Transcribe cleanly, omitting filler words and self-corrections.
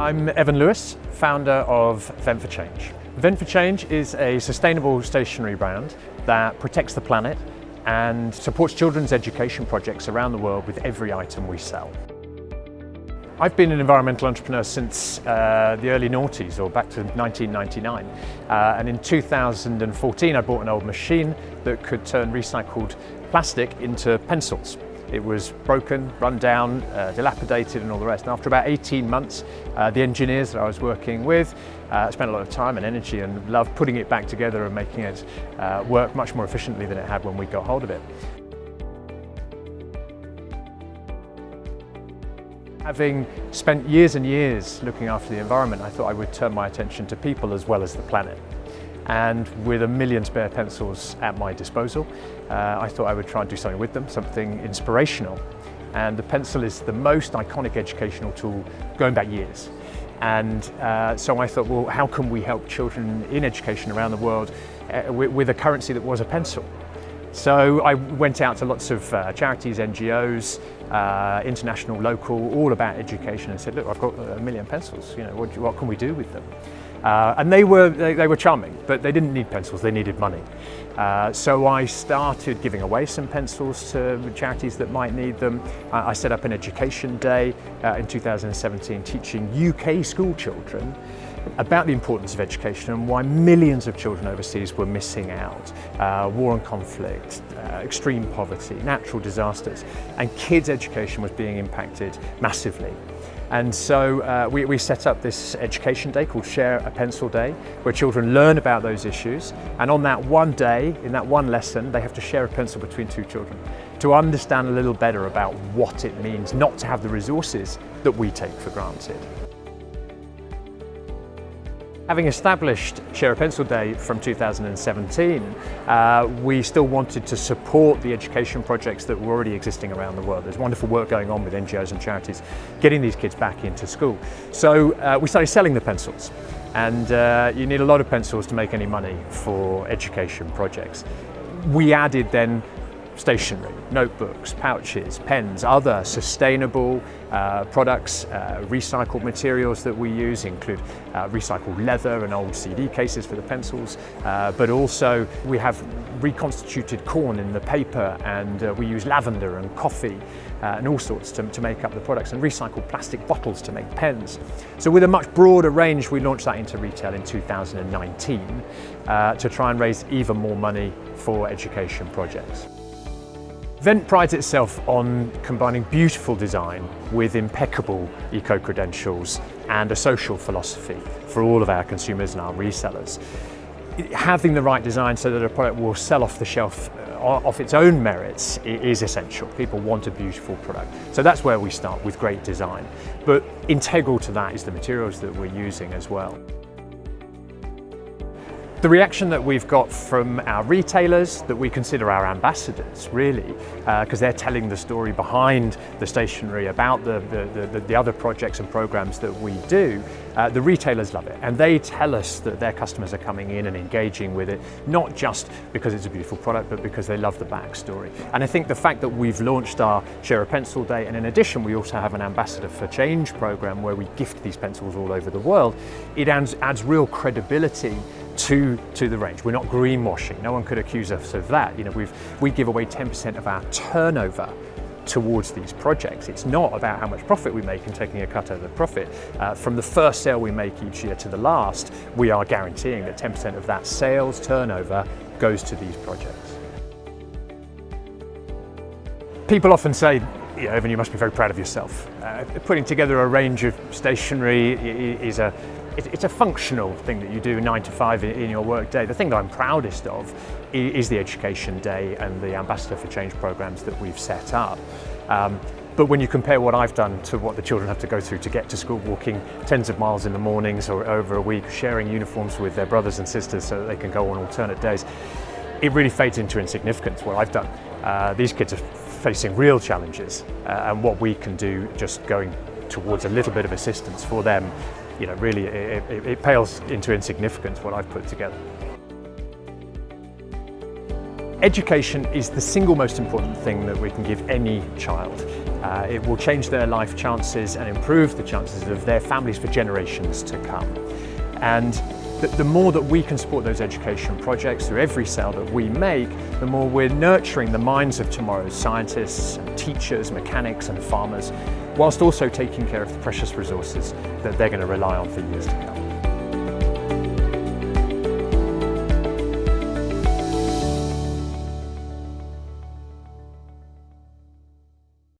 I'm Evan Lewis, founder of Vent for Change. Vent for Change is a sustainable stationery brand that protects the planet and supports children's education projects around the world with every item we sell. I've been an environmental entrepreneur since the early noughties, or back to 1999. And in 2014, I bought an old machine that could turn recycled plastic into pencils. It was broken, run down, dilapidated and all the rest. And after about 18 months, the engineers that I was working with spent a lot of time and energy and loved putting it back together and making it work much more efficiently than it had when we got hold of it. Having spent years and years looking after the environment, I thought I would turn my attention to people as well as the planet. And with 1 million spare pencils at my disposal, I thought I would try and do something with them, something inspirational. And the pencil is the most iconic educational tool going back years. And so I thought, well, how can we help children in education around the world with a currency that was a pencil? So I went out to lots of charities, NGOs, international, local, all about education, and said, look, I've got 1 million pencils, you know, what can we do with them? And they were charming, but they didn't need pencils, they needed money. So I started giving away some pencils to charities that might need them. I set up an education day in 2017 teaching UK school children about the importance of education and why millions of children overseas were missing out. War and conflict, extreme poverty, natural disasters, and kids' education was being impacted massively. And so we set up this education day called Share a Pencil Day, where children learn about those issues. And on that one day, in that one lesson, they have to share a pencil between 2 children to understand a little better about what it means not to have the resources that we take for granted. Having established Share a Pencil Day from 2017, we still wanted to support the education projects that were already existing around the world. There's wonderful work going on with NGOs and charities getting these kids back into school. So we started selling the pencils. And you need a lot of pencils to make any money for education projects. We added then stationery, notebooks, pouches, pens, other sustainable products, recycled materials that we use include recycled leather and old CD cases for the pencils, but also we have reconstituted corn in the paper, and we use lavender and coffee and all sorts to make up the products, and recycled plastic bottles to make pens. So with a much broader range, we launched that into retail in 2019 to try and raise even more money for education projects. Vent prides itself on combining beautiful design with impeccable eco-credentials and a social philosophy for all of our consumers and our resellers. Having the right design so that a product will sell off the shelf off its own merits is essential. People want a beautiful product. So that's where we start, with great design. But integral to that is the materials that we're using as well. The reaction that we've got from our retailers, that we consider our ambassadors really, because they're telling the story behind the stationery, about the other projects and programs that we do, the retailers love it, and they tell us that their customers are coming in and engaging with it, not just because it's a beautiful product, but because they love the backstory. And I think the fact that we've launched our Share a Pencil Day, and in addition we also have an Ambassador for Change program where we gift these pencils all over the world, it adds real credibility to the range. We're not greenwashing. No one could accuse us of that. You know, we give away 10% of our turnover towards these projects. It's not about how much profit we make and taking a cut of the profit. From the first sale we make each year to the last, we are guaranteeing that 10% of that sales turnover goes to these projects. People often say, yeah, Evan, you must be very proud of yourself. Putting together a range of stationery is it's a functional thing that you do 9 to 5 in your work day. The thing that I'm proudest of is the Education Day and the Ambassador for Change programs that we've set up. But when you compare what I've done to what the children have to go through to get to school, walking tens of miles in the mornings or over a week, sharing uniforms with their brothers and sisters so that they can go on alternate days, it really fades into insignificance what I've done. These kids are facing real challenges, and what we can do just going towards a little bit of assistance for them, you know, really it pales into insignificance what I've put together. Education is the single most important thing that we can give any child. It will change their life chances and improve the chances of their families for generations to come. And the more that we can support those education projects through every sale that we make, the more we're nurturing the minds of tomorrow's scientists, teachers, mechanics and farmers, whilst also taking care of the precious resources that they're going to rely on for years to come.